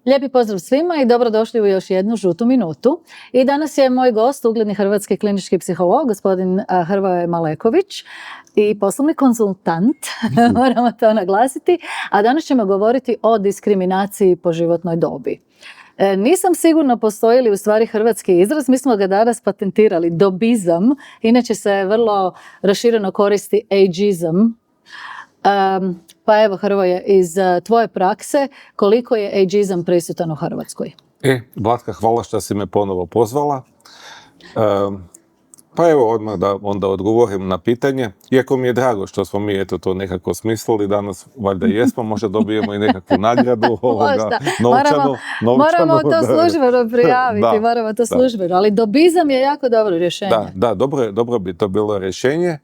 Lijepi pozdrav svima i dobrodošli u još jednu žutu minutu. I danas je moj gost, ugledni hrvatski klinički psiholog, gospodin Hrvoje Maleković i poslovni konzultant, moramo to naglasiti. A danas ćemo govoriti o diskriminaciji po životnoj dobi. Nisam sigurna postoji li u stvari hrvatski izraz, mi smo ga danas patentirali, dobizam, inače se vrlo rašireno koristi ageism. Pa evo Hrvoje, iz tvoje prakse, koliko je ageism prisutan u Hrvatskoj? Vlatka, hvala što si me ponovo pozvala. Pa evo odmah da onda odgovorim na pitanje. Iako mi je drago što smo mi to nekako smislili, danas valjda jesmo, možda dobijemo i nekakvu nagradu novčanu. Moramo to službeno prijaviti, moramo to službeno, ali dobizam je jako dobro rješenje. Da, dobro bi to bilo rješenje.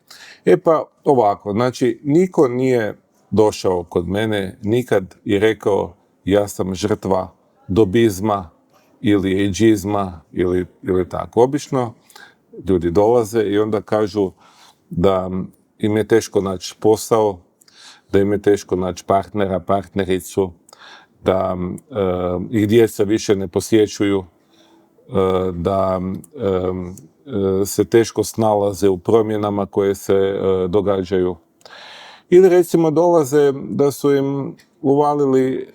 Pa ovako, znači niko nije došao kod mene nikad i rekao ja sam žrtva dobizma ili ageizma ili tako. Obično ljudi dolaze i onda kažu da im je teško naći posao, da im je teško naći partnera, partnericu, da ih djeca više ne posjećuju, da se teško snalaze u promjenama koje se događaju. Ili recimo dolaze da su im uvalili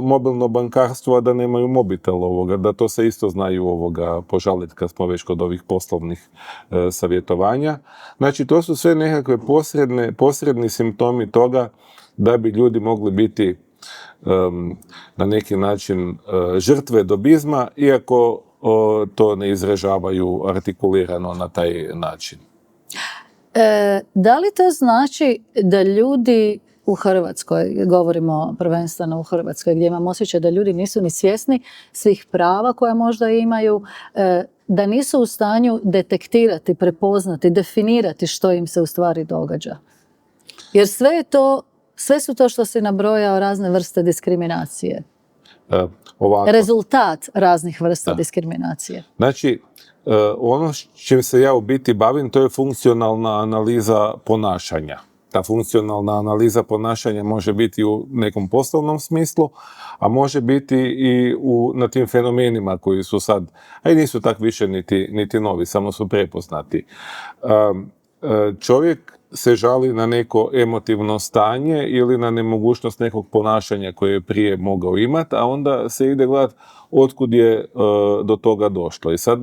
mobilno bankarstvo, a da nemaju mobitel da to se isto znaju požaliti kad smo već kod ovih poslovnih savjetovanja. Znači to su sve nekakve posredni simptomi toga da bi ljudi mogli biti na neki način žrtve dobizma, iako to ne izražavaju artikulirano na taj način. Da li to znači da ljudi u Hrvatskoj, govorimo prvenstveno u Hrvatskoj, gdje imam osjećaj da ljudi nisu ni svjesni svih prava koja možda imaju, da nisu u stanju detektirati, prepoznati, definirati što im se u stvari događa? Jer sve su to što si nabrojao razne vrste diskriminacije. Rezultat raznih vrsta diskriminacije. Znači, ono s čim se ja u biti bavim, to je funkcionalna analiza ponašanja. Ta funkcionalna analiza ponašanja može biti u nekom poslovnom smislu, a može biti i na tim fenomenima koji su sad, a i nisu tak više niti novi, samo su prepoznati. Čovjek se žali na neko emotivno stanje ili na nemogućnost nekog ponašanja koje je prije mogao imati, a onda se ide gledati otkud je do toga došlo. I sad,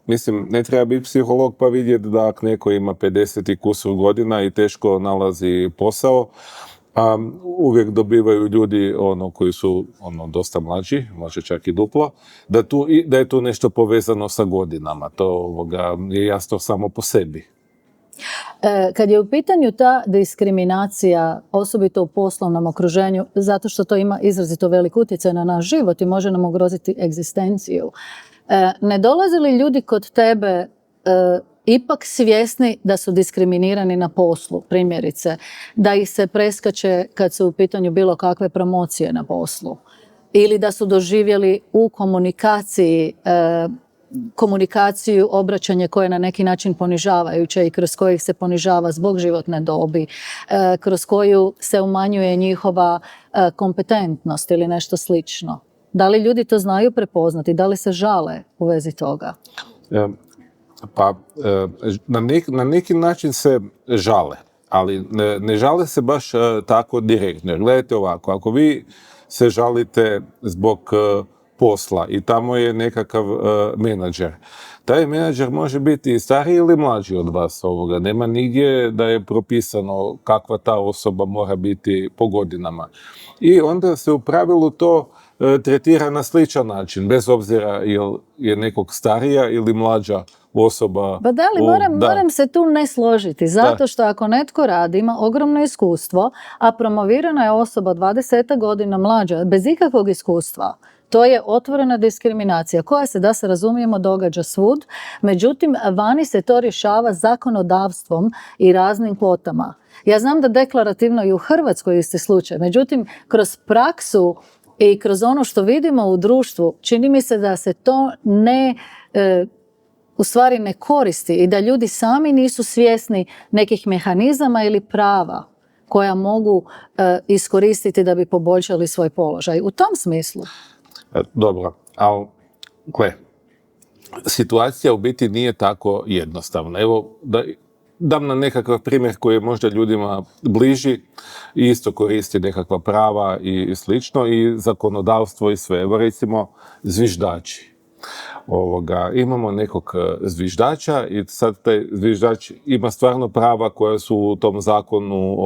mislim, ne treba biti psiholog pa vidjeti da ako neko ima 50 i kusur godina i teško nalazi posao, a uvijek dobivaju ljudi koji su dosta mlađi, može čak i duplo, da je tu nešto povezano sa godinama. To je jasno samo po sebi. Kad je u pitanju ta diskriminacija, osobito u poslovnom okruženju, zato što to ima izrazito velik utjecaj na naš život i može nam ugroziti egzistenciju, ne dolaze li ljudi kod tebe ipak svjesni da su diskriminirani na poslu, primjerice, da ih se preskače kad su u pitanju bilo kakve promocije na poslu, ili da su doživjeli u komunikaciju, obraćanje koje je na neki način ponižavajuće i kroz kojih se ponižava zbog životne dobi, kroz koju se umanjuje njihova kompetentnost ili nešto slično? Da li ljudi to znaju prepoznati? Da li se žale u vezi toga? Na neki način se žale, ali ne žale se baš tako direktno. Gledajte ovako, ako vi se žalite zbog posla i tamo je nekakav menadžer. Taj menadžer može biti stariji ili mlađi od vas. Nema nigdje da je propisano kakva ta osoba mora biti po godinama. I onda se u pravilu to tretira na sličan način, bez obzira je nekog starija ili mlađa osoba. Pa da li moram se tu ne složiti, zato što ako netko radi, ima ogromno iskustvo, a promovirana je osoba 20 godina mlađa, bez ikakvog iskustva, to je otvorena diskriminacija koja se, da se razumijemo, događa svud. Međutim, vani se to rješava zakonodavstvom i raznim kvotama. Ja znam da deklarativno i u Hrvatskoj isti slučaj. Međutim, kroz praksu i kroz ono što vidimo u društvu, čini mi se da se to u stvari ne koristi i da ljudi sami nisu svjesni nekih mehanizama ili prava koja mogu iskoristiti da bi poboljšali svoj položaj. U tom smislu. Dobro, ali gle, situacija u biti nije tako jednostavna. Evo, dam na nekakav primjer koji je možda ljudima bliži i isto koristi nekakva prava i slično i zakonodavstvo i sve. Evo recimo zviždači. Imamo nekog zviždača i sad taj zviždač ima stvarno prava koja su u tom zakonu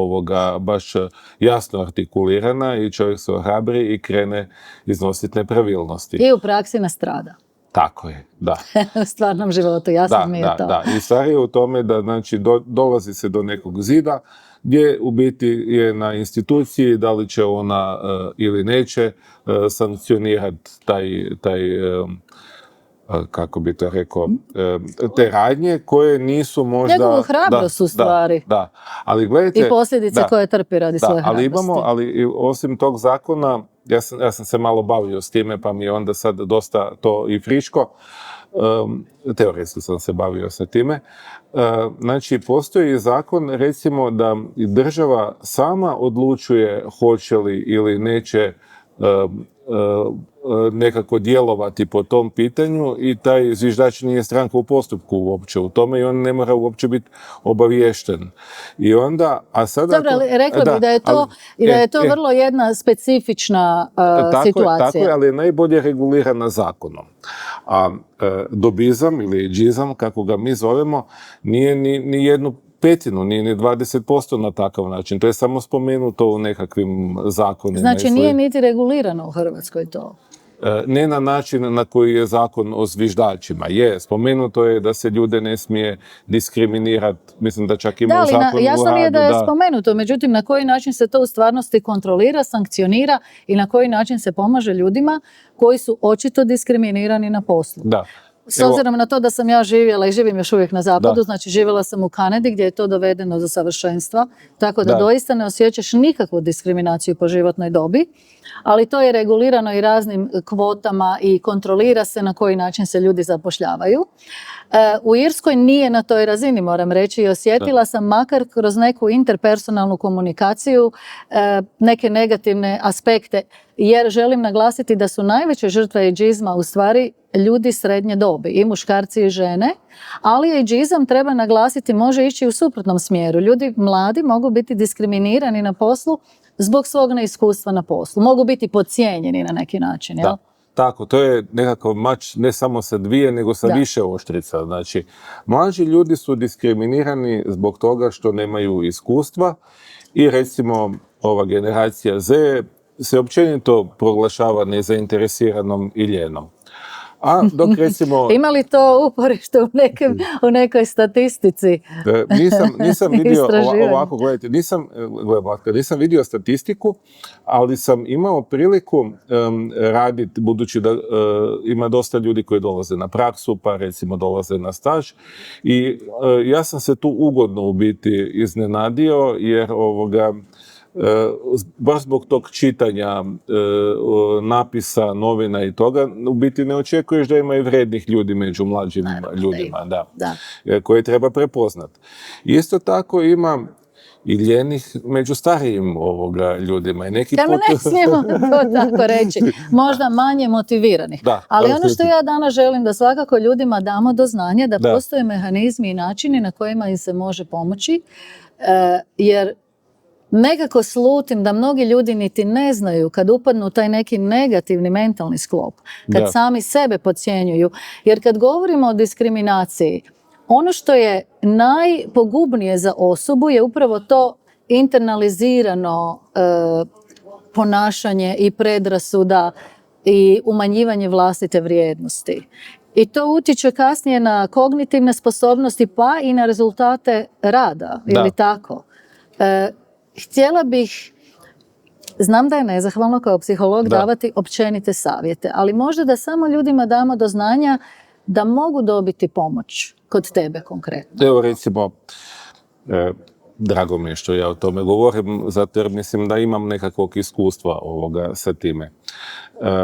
baš jasno artikulirana i čovjek se ohrabri i krene iznositi nepravilnosti. I u praksi nastrada. Tako je, da. U stvarnom životu, jasno mi je to. Da. I stvar je u tome da znači, dolazi se do nekog zida gdje u biti je na instituciji da li će ona ili neće sankcionirati taj kako bi to rekao, te radnje koje nisu možda... Njegovu hrabrost u stvari. Da, ali gledajte... I posljedice koje trpi radi svoje hrabrosti. Ali osim tog zakona, ja sam se malo bavio s time, pa mi je onda sad dosta to i friško. Teoretski sam se bavio sa time. Znači, postoji zakon, recimo, da država sama odlučuje hoće li ili neće nekako djelovati po tom pitanju i taj zviždač nije stranka u postupku uopće u tome i on ne mora uopće biti obaviješten. I onda, a sada... Dobro, ali rekla bih da je to vrlo jedna specifična situacija. Tako je, ali je najbolje regulirana zakonom. A dobizam ili džizam, kako ga mi zovemo, nije ni jednu petinu, nije ni 20% na takav način. To je samo spomenuto u nekakvim zakonima. Znači nije niti regulirano u Hrvatskoj to? Ne na način na koji je zakon o zviždačima. Spomenuto je da se ljude ne smije diskriminirati. Mislim da čak ima u zakonu u radu. Jasno mi je da je spomenuto, međutim na koji način se to u stvarnosti kontrolira, sankcionira i na koji način se pomaže ljudima koji su očito diskriminirani na poslu. Da. S obzirom na to da sam ja živjela i živim još uvijek na zapadu, znači živjela sam u Kanadi gdje je to dovedeno do savršenstva, tako da doista ne osjećaš nikakvu diskriminaciju po životnoj dobi, ali to je regulirano i raznim kvotama i kontrolira se na koji način se ljudi zapošljavaju. U Irskoj nije na toj razini, moram reći, i osjetila sam makar kroz neku interpersonalnu komunikaciju neke negativne aspekte, jer želim naglasiti da su najveće žrtve ejdžizma u stvari ljudi srednje dobi, i muškarci i žene, ali ejdžizam, treba naglasiti, može ići u suprotnom smjeru. Ljudi mladi mogu biti diskriminirani na poslu zbog svog neiskustva na poslu. Mogu biti podcijenjeni na neki način, jel? Da. Tako, to je nekakav mač ne samo sa dvije, nego sa više oštrica. Znači, mlađi ljudi su diskriminirani zbog toga što nemaju iskustva i recimo ova generacija Z se općenito proglašava nezainteresiranom i ljenom. A dok recimo... Ima li to uporište u nekoj statistici? Nisam vidio ovako, gledajte, nisam vidio statistiku, ali sam imao priliku raditi, budući da ima dosta ljudi koji dolaze na praksu, pa recimo dolaze na staž. I ja sam se tu ugodno u biti iznenadio, jer baš zbog tog čitanja napisa, novina i toga, u biti ne očekuješ da ima i vrednih ljudi među mlađim ljudima, koje treba prepoznati. Isto tako ima i ljenih među starijim ljudima. I neki put... Ne smijemo to tako reći. Možda manje motiviranih. Ali ono što ja danas želim da svakako ljudima damo do znanja da postoje mehanizmi i načini na kojima im se može pomoći, jer nekako slutim da mnogi ljudi niti ne znaju kad upadnu u taj neki negativni mentalni sklop, kad sami sebe podcjenjuju. Jer kad govorimo o diskriminaciji, ono što je najpogubnije za osobu je upravo to internalizirano ponašanje i predrasuda i umanjivanje vlastite vrijednosti. I to utječe kasnije na kognitivne sposobnosti pa i na rezultate rada, ili tako. Htjela bih, znam da je nezahvalno kao psiholog davati općenite savjete, ali možda da samo ljudima damo do znanja da mogu dobiti pomoć kod tebe konkretno. Evo recimo, drago mi je što ja o tome govorim, zato jer mislim da imam nekakvog iskustva sa time.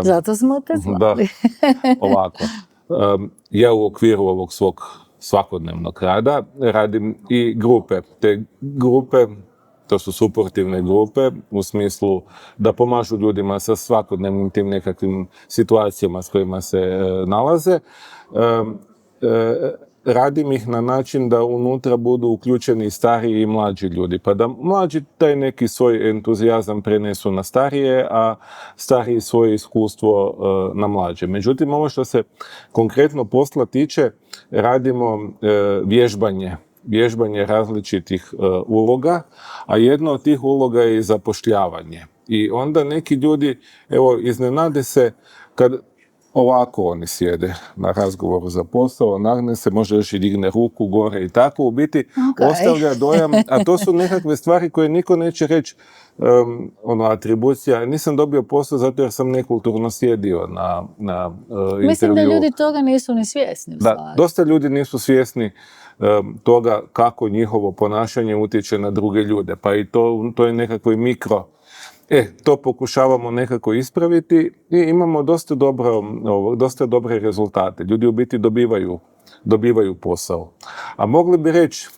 Zato smo te zvali. Ovako. Ja u okviru ovog svog svakodnevnog rada radim i grupe. Te grupe to su suportivne grupe u smislu da pomažu ljudima sa svakodnevnim tim nekakvim situacijama s kojima se nalaze. Radim ih na način da unutra budu uključeni stariji i mlađi ljudi, pa da mlađi taj neki svoj entuzijazam prenesu na starije, a stariji svoje iskustvo na mlađe. Međutim, ovo što se konkretno posla tiče, radimo vježbanje različitih uloga, a jedna od tih uloga je i zapošljavanje. I onda neki ljudi, evo, iznenade se kad ovako oni sjede na razgovoru za posao, nagne se, možda još i digne ruku gore i tako, u biti ostavlja dojam, a to su nekakve stvari koje niko neće reći, atribucija, nisam dobio posao zato jer sam nekulturno sjedio na intervju. Mislim da ljudi toga nisu ni svjesni. Da, dosta ljudi nisu svjesni toga kako njihovo ponašanje utječe na druge ljude, pa i to je nekakvo mikro. To pokušavamo nekako ispraviti i imamo dosta dobre rezultate. Ljudi u biti dobivaju posao. A mogli bi reći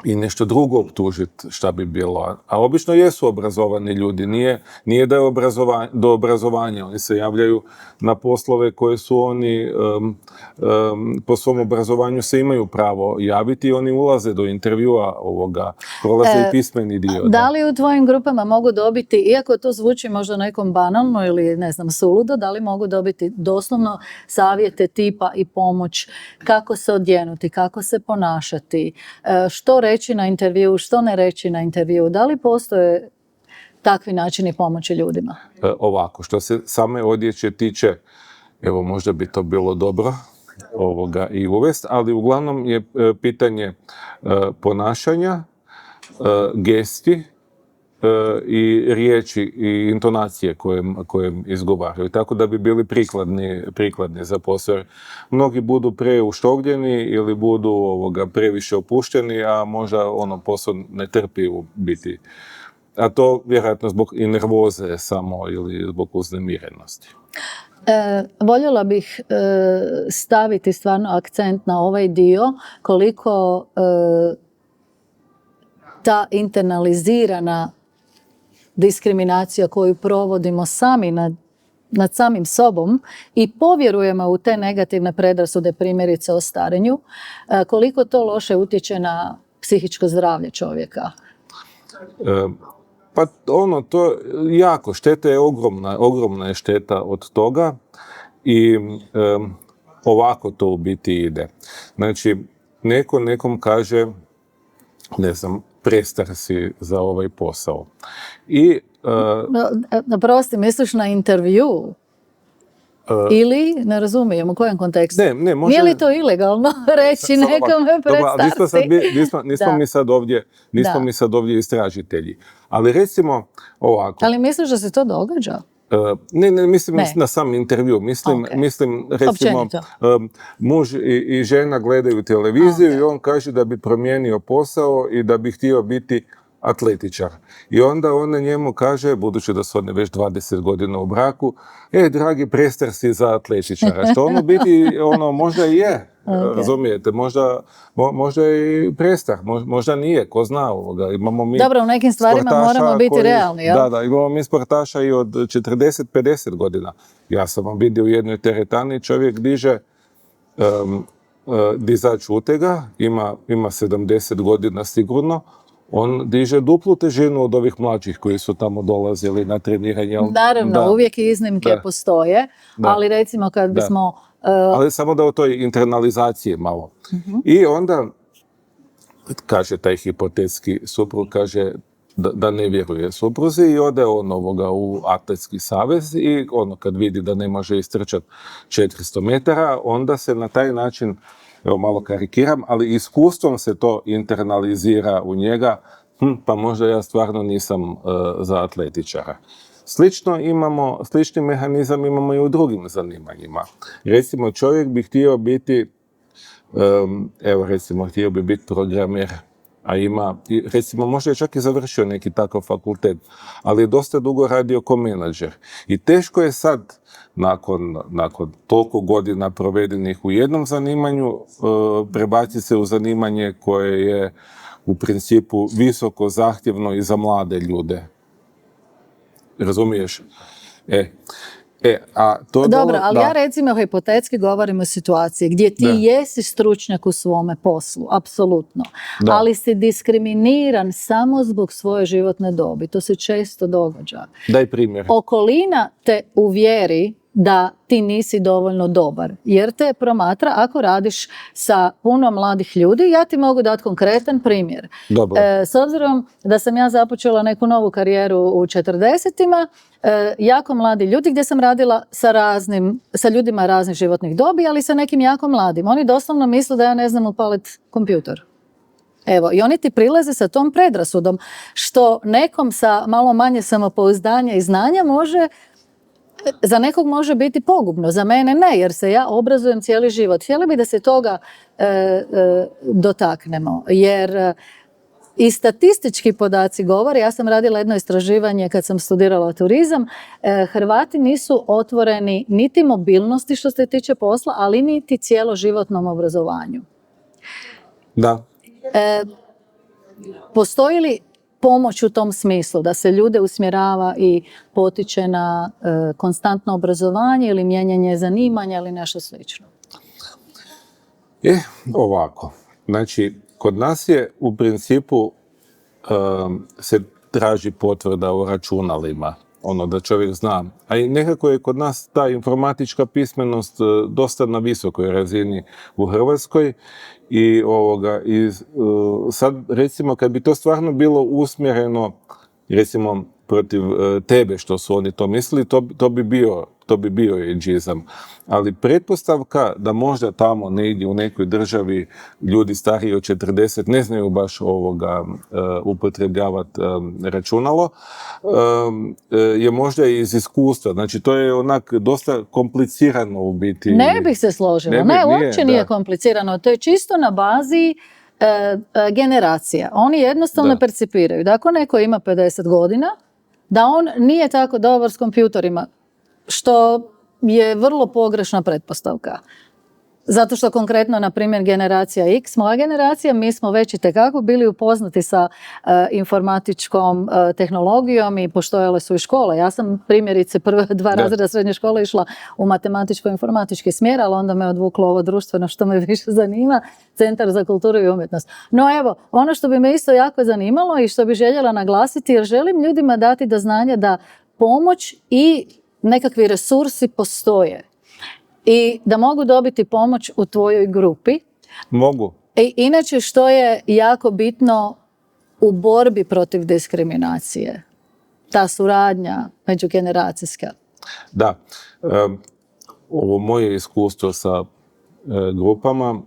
i nešto drugo optužiti šta bi bilo. A obično jesu obrazovani ljudi. Nije da je do obrazovanja. Oni se javljaju na poslove koje su oni po svom obrazovanju se imaju pravo javiti i oni ulaze do intervjua prolaze i pismeni dio. Da li u tvojim grupama mogu dobiti, iako to zvuči možda nekom banalno ili ne znam suludo, da li mogu dobiti doslovno savjete tipa i pomoć kako se odjenuti, kako se ponašati, što reći na intervju, što ne reći na intervju, da li postoje takvi načini pomoći ljudima? Ovako, što se same odjeće tiče, evo možda bi to bilo dobro i uvesti, ali uglavnom je pitanje ponašanja, gesti i riječi i intonacije koje izgovaraju, tako da bi bili prikladni za posao. Mnogi budu preuštogljeni ili budu previše opušteni, a možda posao ne trpi u biti. A to vjerojatno zbog i nervoze samo ili zbog uznemirenosti. Voljela bih staviti stvarno akcent na ovaj dio koliko ta internalizirana diskriminacija koju provodimo sami nad samim sobom i povjerujemo u te negativne predrasude, primjerice o starenju, koliko to loše utječe na psihičko zdravlje čovjeka. Pa to jako, šteta je ogromna je šteta od toga i ovako to u biti ide. Znači, nekom kaže, ne znam, prestar si za ovaj posao. I prosti, misliš na intervju? Ili, ne razumijem, u kojem kontekstu? Ne, može... Nije li to ilegalno reći nekome prestar si? Nismo mi sad ovdje istražitelji. Ali recimo ovako... Ali misliš da se to događa? Ne, mislim na sam intervju. Mislim recimo, muž i žena gledaju televiziju i on kaže da bi promijenio posao i da bi htio biti atletičar. I onda ona njemu kaže, budući da su one već 20 godina u braku, dragi, prestar si za atletičara. Što ono biti, možda i je, razumijete, možda je i prestar, možda nije, ko zna ovoga. Imamo mi dobro, u nekim stvarima moramo biti realni, jel? Da, imamo mi sportaša i od 40-50 godina. Ja sam vam vidio u jednoj teretani, čovjek diže dizač utega, ima 70 godina sigurno, on diže duplu težinu od ovih mlađih koji su tamo dolazili na treniranje. Naravno, uvijek iznimke postoje, ali recimo kad bismo... Ali samo da o toj internalizaciji malo. I onda, kaže taj hipotetski suprug, kaže da ne vjeruje supruzi i ode u atletski savez i kad vidi da ne može istrčati 400 metara, onda se na taj način, evo malo karikiram, ali iskustvom se to internalizira u njega, pa možda ja stvarno nisam za atletičara. Slični mehanizam imamo i u drugim zanimanjima. Recimo, čovjek bi htio biti, htio bi biti programer, a recimo, možda je čak i završio neki takav fakultet, ali je dosta dugo radio ko menadžer. I teško je sad, nakon toliko godina provedenih u jednom zanimanju, prebaciti se u zanimanje koje je u principu visoko zahtjevno i za mlade ljude. Razumiješ? Dobro, ali ja recimo hipotetski govorim o situaciji gdje ti jesi stručnjak u svome poslu, apsolutno, ali si diskriminiran samo zbog svoje životne dobi. To se često događa. Daj primjer. Okolina te uvjeri da ti nisi dovoljno dobar, jer te promatra ako radiš sa puno mladih ljudi. Ja ti mogu dati konkretan primjer. S obzirom da sam ja započela neku novu karijeru u 40-ima, jako mladi ljudi gdje sam radila sa ljudima raznih životnih dobi, ali sa nekim jako mladim. Oni doslovno misle da ja ne znam upaliti kompjutor. Evo, i oni ti prilaze sa tom predrasudom, što nekom sa malo manje samopouzdanja i znanja za nekog može biti pogubno, za mene ne, jer se ja obrazujem cijeli život. Htjeli bi da se toga dotaknemo, jer i statistički podaci govore, ja sam radila jedno istraživanje kad sam studirala turizam, Hrvati nisu otvoreni niti mobilnosti što se tiče posla, ali niti cijeloživotnom obrazovanju. Da. Postoji li pomoć u tom smislu, da se ljude usmjerava i potiče na konstantno obrazovanje ili mijenjanje zanimanja ili nešto slično? Ovako. Znači, kod nas je u principu se traži potvrda o računalima, da čovjek zna. A i nekako je kod nas ta informatička pismenost dosta na visokoj razini u Hrvatskoj i sad recimo kad bi to stvarno bilo usmjereno recimo protiv tebe što su oni to mislili, to bi bio ageizam. Ali pretpostavka da možda tamo negdje u nekoj državi ljudi stariji od 40 ne znaju baš upotrebljavati računalo, je možda iz iskustva. Znači to je onak dosta komplicirano u biti. Ne bih se složila. Uopće nije komplicirano. To je čisto na bazi generacija. Oni jednostavno percipiraju da ako neko ima 50 godina, da on nije tako dobar s kompjutorima, što je vrlo pogrešna pretpostavka. Zato što konkretno, na primjer, generacija X, moja generacija, mi smo već itekako bili upoznati sa informatičkom tehnologijom i postojale su i škole. Ja sam primjerice prva 2 razreda srednje škole išla u matematičko-informatički smjer, ali onda me odvuklo ovo društveno što me više zanima, Centar za kulturu i umjetnost. No evo, ono što bi me isto jako zanimalo i što bi željela naglasiti, jer želim ljudima dati do znanja da pomoć i nekakvi resursi postoje. I da mogu dobiti pomoć u tvojoj grupi. Mogu. Inače, što je jako bitno u borbi protiv diskriminacije? Ta suradnja međugeneracijska. Da. Ovo moje iskustvo sa grupama,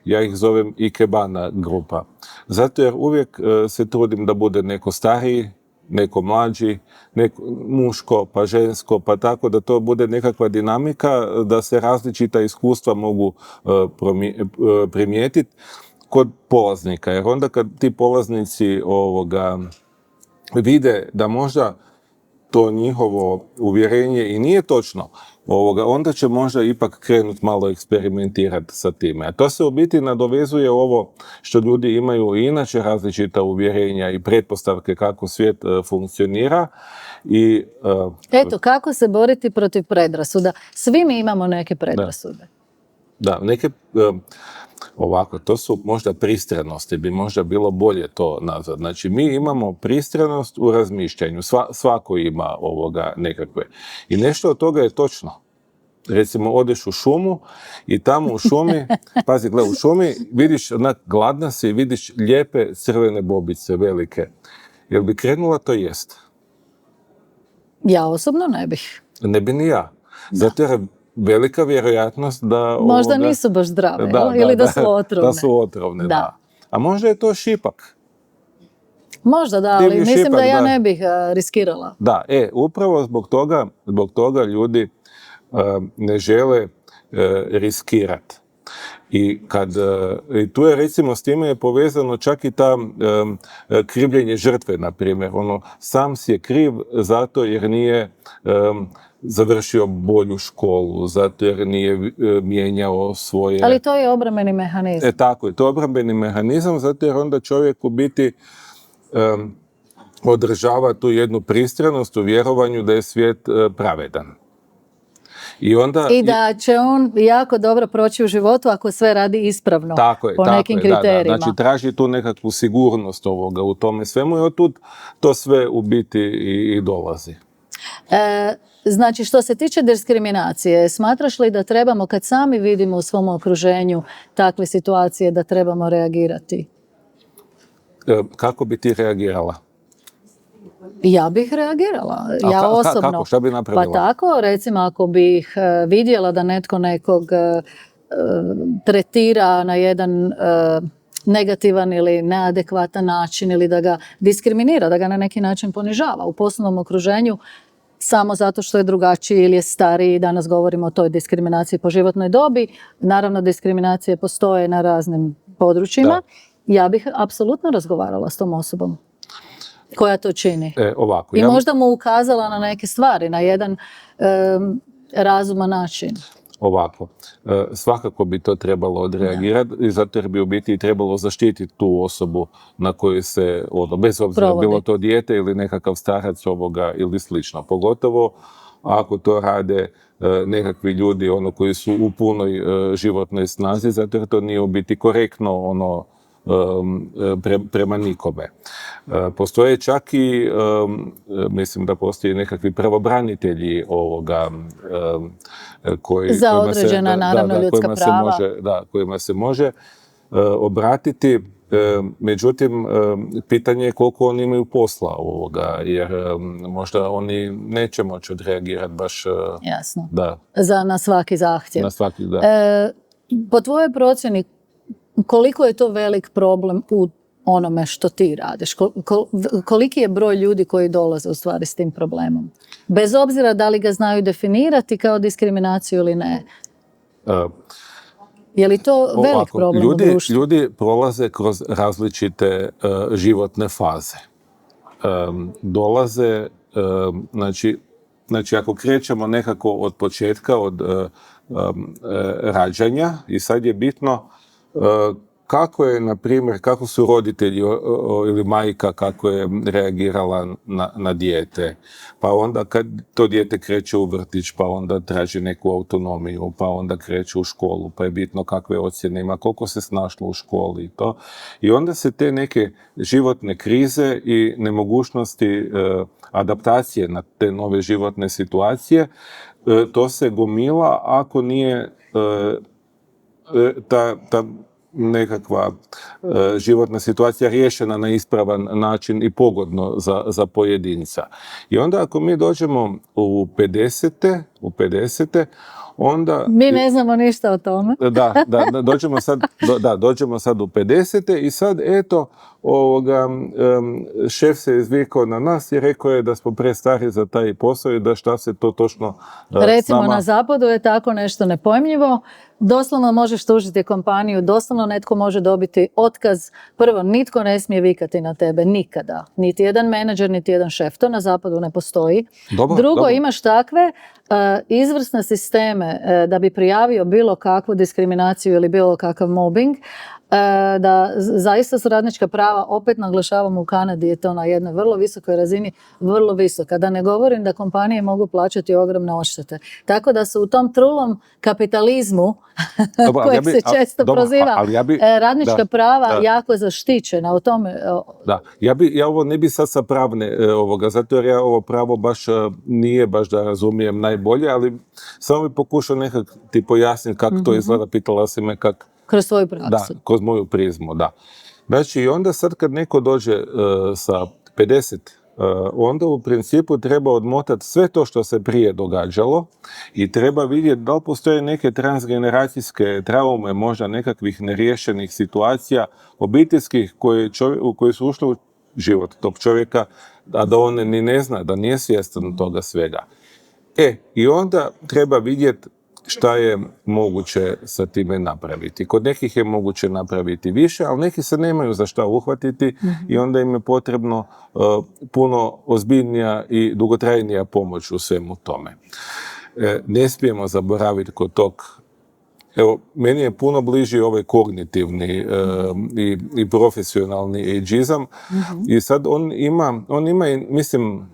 ja ih zovem ikebana grupa. Zato jer uvijek se trudim da bude neko stariji, neko mlađi, neko muško, pa žensko, pa tako da to bude nekakva dinamika, da se različita iskustva mogu primijetiti kod polaznika. Jer onda kad ti polaznici vide da možda to njihovo uvjerenje i nije točno, onda će možda ipak krenuti malo eksperimentirati sa time. A to se u biti nadovezuje ovo što ljudi imaju i inače različita uvjerenja i pretpostavke kako svijet funkcionira. Eto, kako se boriti protiv predrasuda? Svi mi imamo neke predrasude. Da, neke... Ovako, to su možda pristranosti, bi možda bilo bolje to nazvat. Znači, mi imamo pristranost u razmišljanju, svako ima nekakve. I nešto od toga je točno. Recimo, odeš u šumu i tamo u šumi, pazi, u šumi vidiš, gladna si, vidiš lijepe crvene bobice, velike. Jel bi krenula to jest? Ja osobno ne bih. Ne bi ni ja. Zato jer velika vjerojatnost da... Možda nisu baš zdrave, ili da su otrovne. Da su otrovne, da. A možda je to šipak. Možda da, ali mislim da ja ne bih riskirala. Da, upravo zbog toga ljudi ne žele riskirati. I tu je recimo s time je povezano čak i ta krivljenje žrtve, na primjer. Sam si je kriv zato jer nije završio bolju školu, zato jer nije mijenjao svoje... Ali to je obrambeni mehanizam. Tako je, to je obrambeni mehanizam, zato jer onda čovjek u biti održava tu jednu pristranost u vjerovanju da je svijet pravedan. I da će on jako dobro proći u životu ako sve radi ispravno, po nekim kriterijima. Znači traži tu nekakvu sigurnost ovoga u tome svemu i otud to sve u biti i dolazi. Znači, što se tiče diskriminacije, smatraš li da trebamo, kad sami vidimo u svom okruženju takve situacije, da trebamo reagirati? Kako bi ti reagirala? Ja bih reagirala, ja osobno. Kako? Šta bi napravila? Pa tako, recimo, ako bih vidjela da netko nekog tretira na jedan negativan ili neadekvatan način ili da ga diskriminira, da ga na neki način ponižava u poslovnom okruženju, samo zato što je drugačiji ili je stariji, danas govorimo o toj diskriminaciji po životnoj dobi. Naravno, diskriminacije postoje na raznim područjima. Ja bih apsolutno razgovarala s tom osobom koja to čini. Ovako, I možda mu ukazala na neke stvari, na jedan razuman način. Ovako, svakako bi to trebalo odreagirati i zato jer bi u biti trebalo zaštititi tu osobu na koju se, bez obzira provodi. Bilo to dijete ili nekakav starac ovoga ili slično. Pogotovo ako to rade nekakvi ljudi koji su u punoj životnoj snazi, zato jer to nije u biti korektno prema nikome. Postoje čak i, mislim da postoje nekakvi pravobranitelji za određena, naravno, ljudska prava. Kojima se može obratiti. Međutim, pitanje je koliko oni imaju posla jer možda oni neće moći odreagirati baš... Jasno. Da. Na svaki zahtjev. Na svaki, da. Po tvojoj procjeni, koliko je to velik problem u onome što ti radiš? Koliki je broj ljudi koji dolaze u stvari s tim problemom? Bez obzira da li ga znaju definirati kao diskriminaciju ili ne. Je li to velik problem u društvu? Ljudi prolaze kroz različite životne faze. Dolaze, znači ako krećemo nekako od početka, od rađanja, i sad je bitno kako je, na primjer, kako su roditelji ili majka, kako je reagirala na dijete. Pa onda kad to dijete kreće u vrtić, pa onda traži neku autonomiju, pa onda kreće u školu, pa je bitno kakve ocjene ima, koliko se snašlo u školi i to. I onda se te neke životne krize i nemogućnosti adaptacije na te nove životne situacije, to se gomila ako nije ta nekakva životna situacija riješena na ispravan način i pogodno za pojedinca. I onda ako mi dođemo u 50. onda... Mi ne znamo ništa o tome. Dođemo sad u 50. i sad eto, šef se izvikao na nas i rekao je da smo prestari za taj posao i da šta se to točno recimo na zapadu je tako nešto nepojmljivo. Doslovno možeš tužiti kompaniju, doslovno netko može dobiti otkaz. Prvo, nitko ne smije vikati na tebe nikada. Niti jedan menadžer, niti jedan šef. To na zapadu ne postoji. Drugo, imaš takve izvrsne sisteme da bi prijavio bilo kakvu diskriminaciju ili bilo kakav mobbing, da zaista su radnička prava, opet naglašavamo, u Kanadi je to na jednoj vrlo visokoj razini, vrlo visoka. Da ne govorim da kompanije mogu plaćati ogromne odštete. Tako da su u tom trulom kapitalizmu, kojeg se često proziva, radnička prava jako zaštićena. U tome... Ja ovo ne bi sad sa pravne zato jer ja ovo pravo baš nije baš da razumijem najbolje, ali samo bi pokušao nekak ti pojasniti kako to izgleda, pitala si me kako. Kroz svoju praksu. Da, kroz moju prizmu, da. Znači, i onda sad kad neko dođe sa 50, onda u principu treba odmotati sve to što se prije događalo i treba vidjeti da li postoje neke transgeneracijske traume, možda nekakvih neriješenih situacija obiteljskih koje su ušle u život tog čovjeka, a da on ni ne zna, da nije svjestan toga svega. I onda treba vidjeti šta je moguće sa time napraviti. Kod nekih je moguće napraviti više, ali neki se nemaju za šta uhvatiti i onda im je potrebno puno ozbiljnija i dugotrajnija pomoć u svemu tome. Ne smijemo zaboraviti kod tog. Evo, meni je puno bliži ovaj kognitivni i profesionalni ageizam i sad on ima, mislim,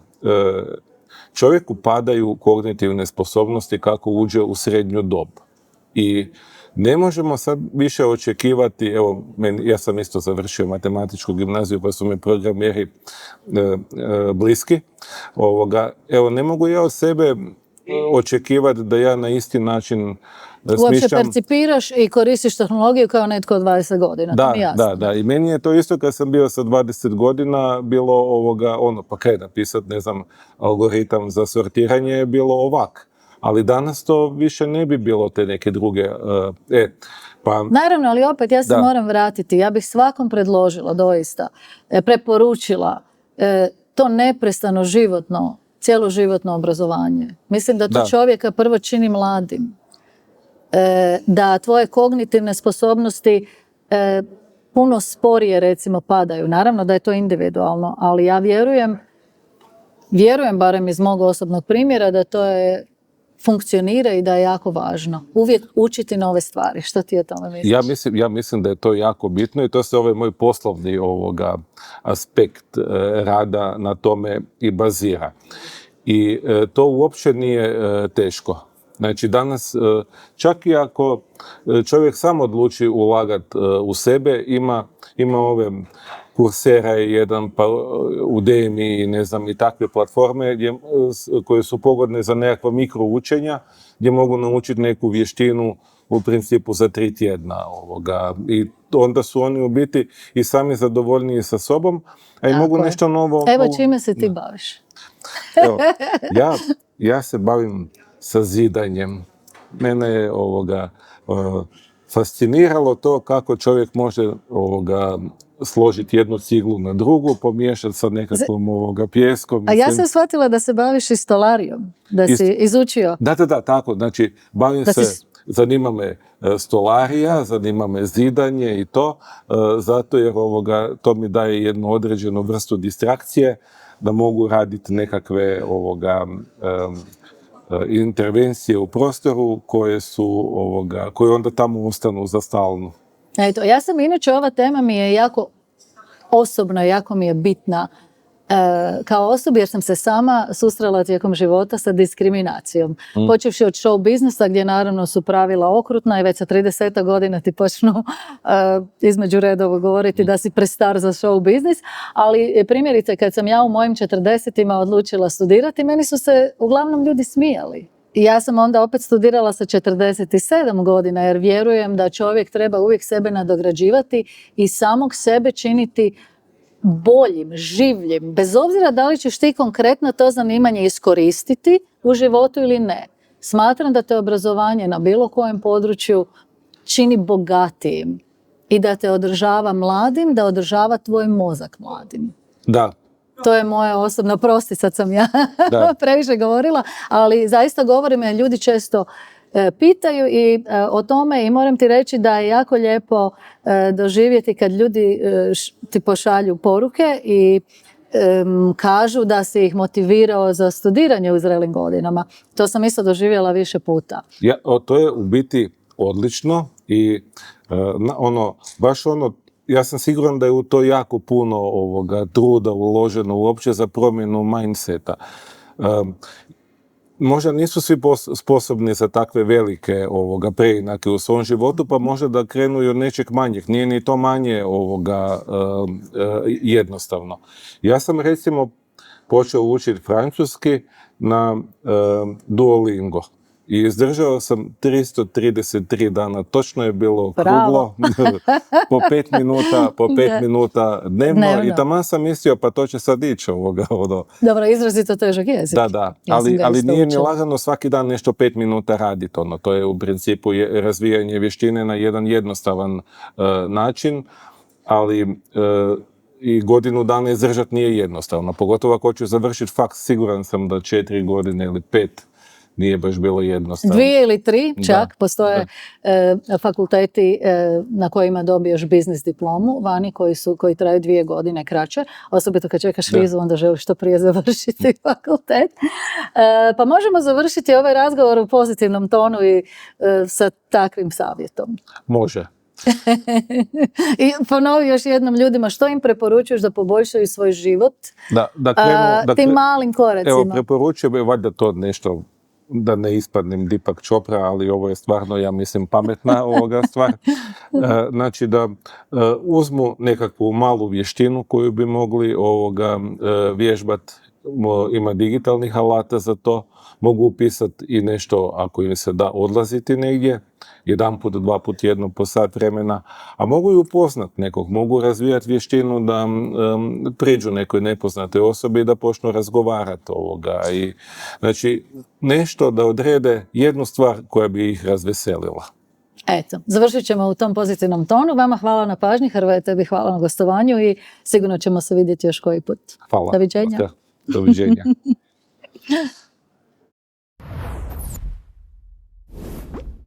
čovjeku padaju kognitivne sposobnosti kako uđe u srednju dob. I ne možemo sad više očekivati, evo, ja sam isto završio matematičku gimnaziju pa su mi programeri bliski. Evo, ne mogu ja od sebe očekivati da ja na isti način uopće percipiraš i koristiš tehnologiju kao netko od 20 godina, to mi je jasno. Da. I meni je to isto kad sam bio sa 20 godina bilo pa kaj napisati, ne znam, algoritam za sortiranje je bilo ovak. Ali danas to više ne bi bilo te neke druge. Naravno, ali opet ja se moram vratiti. Ja bih svakom predložila, doista, preporučila to neprestano cjeloživotno obrazovanje. Mislim da to čovjeka prvo čini mladim. Da tvoje kognitivne sposobnosti puno sporije, recimo, padaju. Naravno da je to individualno, ali ja vjerujem barem iz mog osobnog primjera da to funkcionira i da je jako važno. Uvijek učiti nove stvari. Što ti o tome misliš? Ja mislim da je to jako bitno i to se ovaj moj poslovni aspekt rada na tome i bazira. I to uopće nije teško. Znači danas, čak i ako čovjek sam odluči ulagati u sebe, ima ove Coursera jedan, pa Udemy i ne znam, i takve platforme koje su pogodne za nekakva mikroučenja, gdje mogu naučiti neku vještinu u principu za 3 tjedna. I onda su oni u biti i sami zadovoljniji sa sobom, a i mogu nešto novo. Evo čime se ti baviš? Evo, ja se bavim sa zidanjem. Mene je fasciniralo to kako čovjek može složiti jednu ciglu na drugu, pomiješati sa nekakvom pjeskom. A ja sam shvatila da se baviš i stolarijom, da si izučio. Da, tako. Znači, zanima me stolarija, zanima me zidanje i to, zato jer to mi daje jednu određenu vrstu distrakcije, da mogu raditi nekakve intervencije u prostoru koje onda tamo ostanu za stalno. Eto, ja sam inače, ova tema mi je jako osobna, jako mi je bitna kao osoba, jer sam se sama susrela tijekom života sa diskriminacijom. Počevši od show biznisa, gdje naravno su pravila okrutna i već sa 30 godina ti počnu između redova govoriti da si prestar za show biznis, ali primjerice kad sam ja u mojim 40-ima odlučila studirati, meni su se uglavnom ljudi smijali. I ja sam onda opet studirala sa 47 godina, jer vjerujem da čovjek treba uvijek sebe nadograđivati i samog sebe činiti boljim, življim, bez obzira da li ćeš ti konkretno to zanimanje iskoristiti u životu ili ne. Smatram da te obrazovanje na bilo kojem području čini bogatijim i da te održava mladim, da održava tvoj mozak mladim. Da. To je moje osobno, prosti, sad sam ja previše govorila, ali zaista govorim, ljudi često pitaju i o tome i moram ti reći da je jako lijepo doživjeti kad ljudi ti pošalju poruke i kažu da si ih motivirao za studiranje u zrelim godinama. To sam isto doživjela više puta. To je u biti odlično i ja sam siguran da je u to jako puno truda uloženo uopće za promjenu mindseta. Možda nisu svi sposobni za takve velike preinake u svom životu, pa možda da krenu i od nečeg manjeg. Nije ni to manje jednostavno. Ja sam recimo počeo učiti francuski na Duolingo. I izdržao sam 333 dana. Točno je bilo okruglo. po 5 minuta dnevno. I taman sam mislio, pa to će sad ići Dobro, izrazito težak jezik. Da. Ali nije ni lagano svaki dan nešto 5 minuta raditi. To je u principu razvijanje vještine na jedan jednostavan način. Ali i godinu dana izdržati nije jednostavno. Pogotovo ako ću završiti faks, siguran sam da 4 godine ili 5 nije baš bilo jednostavno. 2 ili 3 čak, Da, postoje fakulteti na kojima dobiješ biznis diplomu, vani koji traju 2 godine kraće, osobito kad čekaš vizu, onda želiš što prije završiti fakultet. Pa možemo završiti ovaj razgovor u pozitivnom tonu i sa takvim savjetom. Može. I ponovi još jednom ljudima što im preporučuješ da poboljšaju svoj život tim malim koracima. Evo, preporučujem je valjda to nešto, da ne ispadnem Deepak Chopra, ali ovo je stvarno, ja mislim, pametna stvar. Znači da uzmu nekakvu malu vještinu koju bi mogli vježbati. Ima digitalnih alata za to, mogu upisati i nešto ako im se da odlaziti negdje, 1 put, 2 put tjedno po sat vremena, a mogu i upoznat nekog, mogu razvijati vještinu da priđu nekoj nepoznatoj osobi i da počnu razgovarati i znači nešto da odrede jednu stvar koja bi ih razveselila. Eto, završit ćemo u tom pozitivnom tonu. Vama hvala na pažnji, Hrvoje, tebi hvala na gostovanju i sigurno ćemo se vidjeti još koji put. Hvala. Doviđenja. Doviđenja.